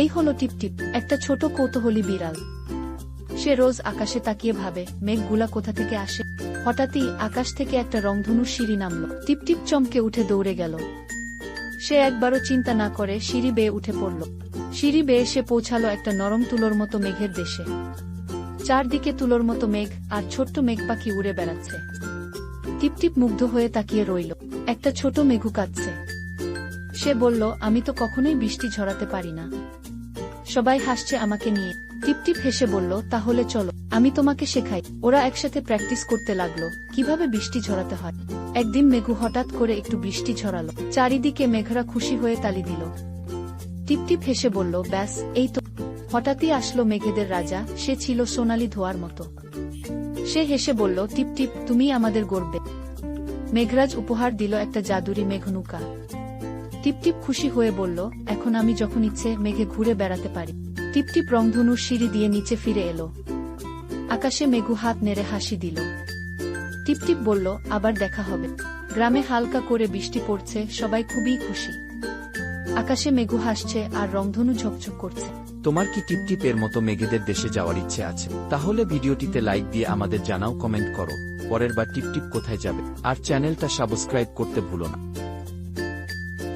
এই হলো টিপটিপ, একটা ছোট কৌতূহলী বিড়াল। সে রোজ আকাশে তাকিয়ে ভাবে মেঘগুলা কোথা থেকে আসে। হঠাৎই আকাশ থেকে একটা রংধনুর সিঁড়ি নামল। টিপটিপ চমকে উঠে দৌড়ে গেল। সে একবারও চিন্তা না করে সিঁড়ি বেয়ে উঠে পড়ল। সিঁড়ি বেয়ে সে পৌঁছালো একটা নরম তুলোর মতো মেঘের দেশে। চারদিকে তুলোর মতো মেঘ, আর ছোট্ট মেঘ পাখি উড়ে বেড়াচ্ছে। টিপটিপ মুগ্ধ হয়ে তাকিয়ে রইল। একটা ছোট মেঘু কাঁদছে। সে বলল, আমি তো কখনোই বৃষ্টি ঝরাতে পারি না, সবাই হাসছে আমাকে নিয়ে। টিপটিপ হেসে বলল, তাহলে চলো, আমি তোমাকে শেখাই। ওরা একসাথে প্র্যাকটিস করতে লাগলো কিভাবে বৃষ্টি ঝরাতে হয়। একদিন মেঘু হঠাৎ করে একটু বৃষ্টি ঝরালো। চারিদিকে মেঘরা খুশি হয়ে তালি দিল। টিপটিপ হেসে বলল, ব্যাস, এই তো। হঠাৎই আসলো মেঘেদের রাজা। সে ছিল সোনালি ধোঁয়ার মতো। সে হেসে বলল, টিপটিপ, তুমিই আমাদের গর্বে। মেঘরাজ উপহার দিল একটা জাদুরি মেঘনৌকা। টিপটিপ খুশি হয়ে বলল, এখন আমি যখন ইচ্ছে মেঘে ঘুরে বেড়াতে পারি। টিপটিপ রংধনুর সিঁড়ি দিয়ে নিচে ফিরে এলো। আকাশে মেঘু হাত নেড়ে হাসি দিল। টিপটিপ বলল, আবার দেখা হবে। গ্রামে হালকা করে বৃষ্টি পড়ছে, সবাই খুবই খুশি। আকাশে মেঘু হাসছে আর রংধনু ঝকঝক করছে। তোমার কি টিপটিপের মতো মেঘেদের দেশে যাওয়ার ইচ্ছে আছে? তাহলে ভিডিওটিতে লাইক দিয়ে আমাদের জানাও, কমেন্ট করো পরের বার টিপটিপ কোথায় যাবে। আর চ্যানেলটা সাবস্ক্রাইব করতে ভুলো না।